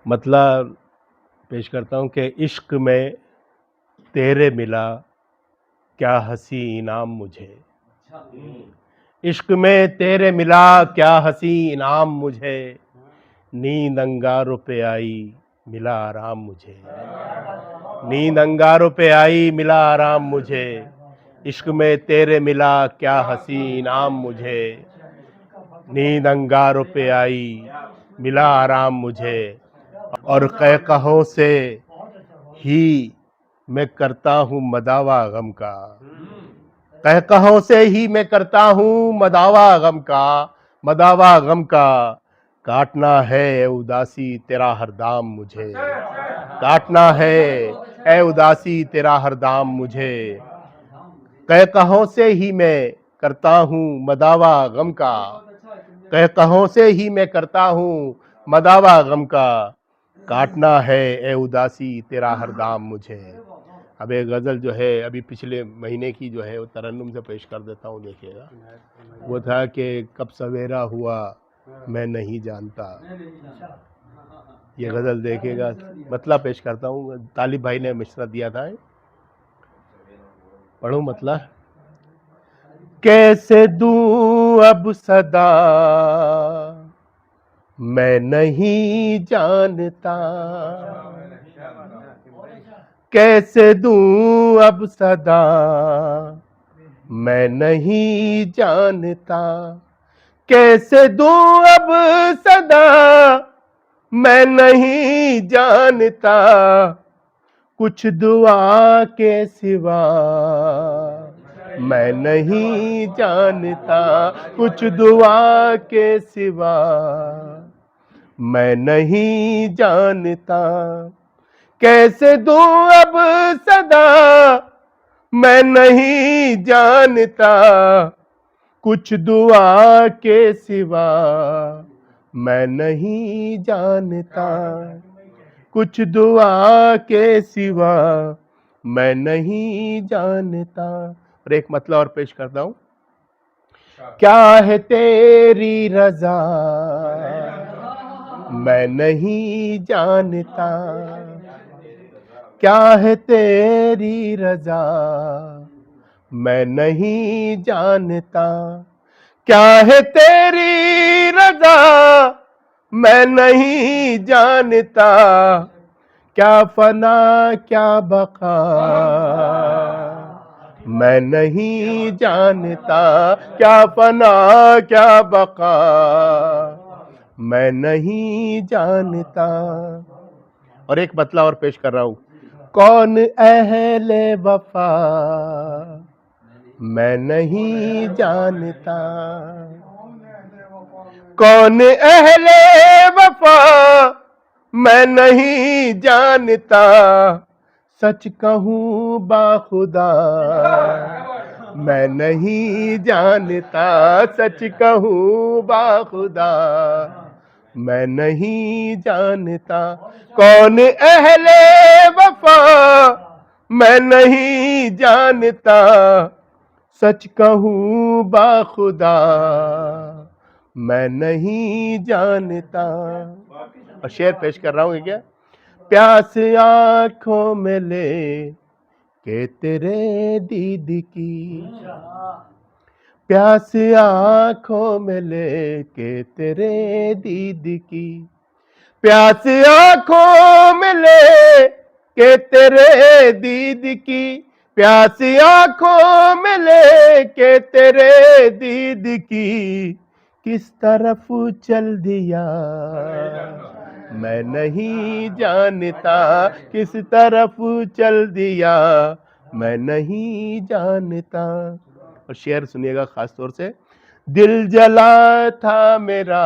मतलब पेश करता हूँ कि इश्क में तेरे मिला क्या हंसी इनाम मुझे। इश्क में तेरे मिला क्या हंसी इनाम मुझे। नींद अंगारों पे आई मिला आराम मुझे। नींद अंगारों पे आई मिला आराम मुझे। इश्क में तेरे मिला क्या हंसी इनाम मुझे। नींद अंगारों पे आई मिला आराम मुझे। और कहकहों से ही मैं करता हूँ मदावा गम का। कहकहों से ही मैं करता हूँ मदावा गम का। मदावा गम का काटना है ए उदासी तेरा हर दाम मुझे। काटना है ए उदासी तेरा हर दाम मुझे। कहकहों से ही मैं करता हूँ मदावा गम का। कहकहों से ही मैं करता हूँ मदावा गम का। काटना है ए उदासी तेरा हर दाम मुझे। अब एक गज़ल जो है अभी पिछले महीने की जो है वो तरन्नुम से पेश कर देता हूँ, देखिएगा। वो था कि कब सवेरा हुआ मैं नहीं जानता। ये गज़ल देखिएगा, मतलब पेश करता हूँ, तालिब भाई ने मिसरा दिया था। पढ़ूँ मतलब? कैसे दूं अब सदा मैं नहीं जानता। कैसे दूं अब सदा मैं नहीं जानता। कैसे दूं अब सदा मैं नहीं जानता। कुछ दुआ के सिवा मैं नहीं जानता। कुछ दुआ के सिवा मैं नहीं जानता। कैसे दूं अब सदा मैं नहीं जानता। कुछ दुआ के सिवा मैं नहीं जानता। कुछ दुआ के सिवा मैं नहीं जानता। और एक मतलब और पेश करता हूँ। क्या है तेरी रजा मैं नहीं जानता। क्या है तेरी रजा मैं नहीं जानता। क्या है तेरी रजा मैं नहीं जानता। क्या फना क्या बका मैं नहीं जानता। क्या फना क्या बका मैं नहीं जानता। और एक मतला और पेश कर रहा हूं। कौन अहले वफा मैं नहीं जानता। कौन अहले वफा मैं नहीं जानता। सच कहूँ बाखुदा मैं नहीं जानता। सच कहूँ बाखुदा मैं नहीं जानता। कौन अहले वफा मैं नहीं जानता। सच कहूँ बाखुदा मैं नहीं जानता। और शेर पेश कर रहा हूँ, क्या? प्यास आंखों में ले के तेरे दीद की। प्यास आंखों में ले के तेरे दीद की। प्यास आंखों में ले के तेरे दीद की। प्यास आंखों में ले के तेरे दीद की। किस तरफ चल दिया मैं नहीं जानता। किस तरफ चल दिया मैं नहीं जानता। और शेर सुनिएगा खास तौर से। दिल जला था मेरा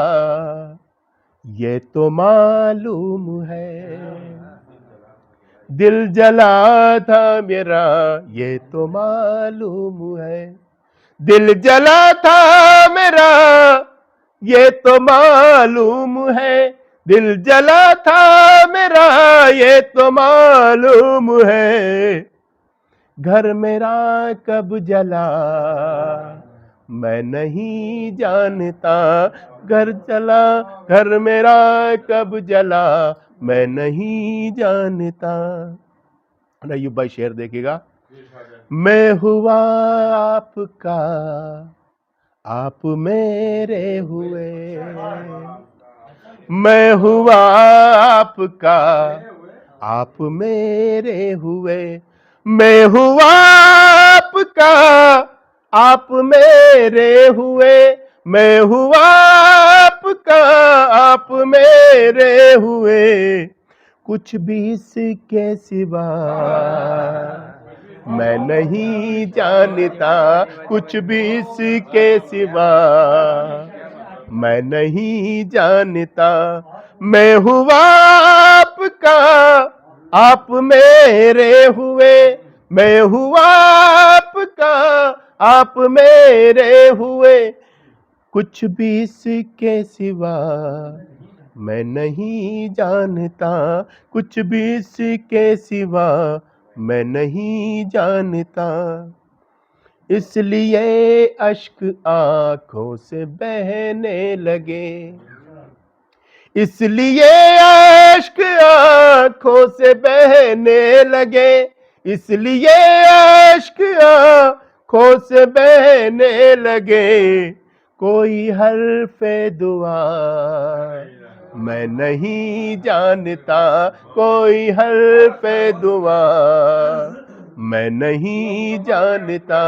ये तो मालूम है। दिल जला था मेरा ये तो मालूम है। दिल जला था मेरा ये तो मालूम है। दिल जला था मेरा ये तो मालूम है। घर मेरा कब जला मैं नहीं जानता, घर चला घर मेरा कब जला, मैं नहीं जानता। अय्यूब भाई शेर देखिएगा। मैं हुआ आपका, आप मेरे हुए, मैं हुआ आपका, आप मेरे हुए, मैं हुआ आपका, आप मेरे हुए, मैं हुआ आपका, आप मेरे हुए, कुछ भी इसके सिवा मैं नहीं जानता, कुछ भी इसके सिवा मैं नहीं जानता। मैं हुआ आपका, आप मेरे हुए, मैं हुआ आपका, आप मेरे हुए, कुछ भी इसके सिवा मैं नहीं जानता, कुछ भी इसके सिवा मैं नहीं जानता। इसलिए अश्क आंखों से बहने लगे, इसलिए अश्क आंखों से बहने लगे, इसलिए अश्क आंखों से बहने लगे, कोई हर्फ़े दुआ मैं नहीं जानता, कोई हर्फ़े दुआ मैं नहीं जानता।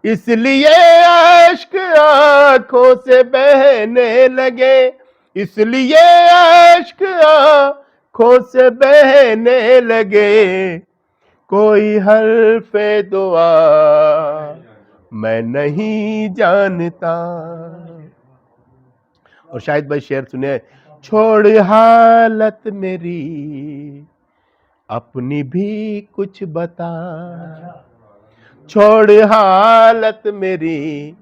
इसलिए अश्क आंखों से बहने लगे, इसलिए अश्क आंखों से बहने लगे, कोई हर्फ़े दुआ मैं नहीं जानता। और शायद भाई शेर सुने, छोड़ हालत मेरी अपनी भी कुछ बता, छोड़ हालत मेरी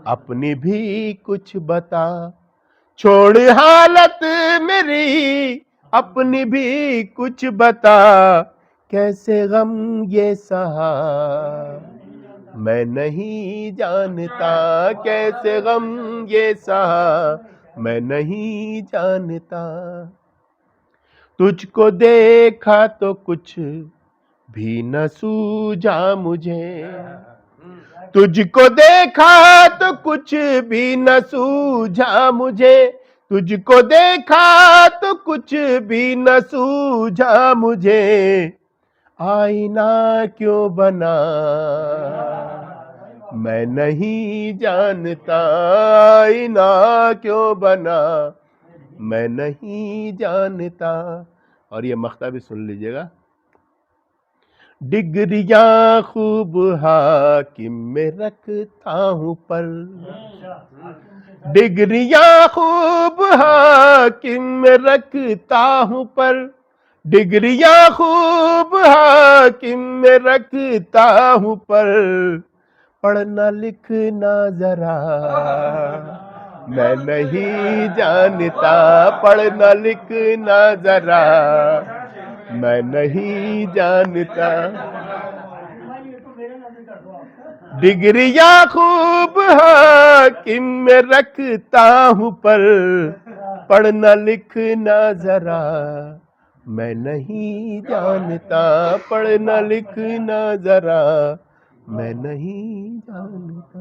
अपनी भी कुछ बता, छोड़ हालत मेरी अपनी भी कुछ बता, कैसे गम ये सहा मैं नहीं जानता, कैसे गम ये सहा मैं नहीं जानता। तुझको देखा तो कुछ भी न सूझा मुझे, तुझको देखा तो कुछ भी न सूझा मुझे, तुझको देखा तो कुछ भी न सूझा मुझे, आईना क्यों बना मैं नहीं जानता, आईना क्यों बना मैं नहीं जानता। और ये मख्ता भी सुन लीजिएगा। डिग्रियां खूब हाकिम में रखता हूँ पर, डिग्रियां खूब हाकिम में रखता हूँ पर, डिग्रियां खूब हाकिम में रखता हूँ पर, पढ़ना लिखना जरा मैं नहीं जानता, पढ़ना लिखना जरा मैं नहीं जानता। डिग्रियां खूब हाकिम में रखता हूँ पर, पढ़ना लिखना जरा मैं नहीं जानता, पढ़ना लिखना जरा मैं नहीं जानता।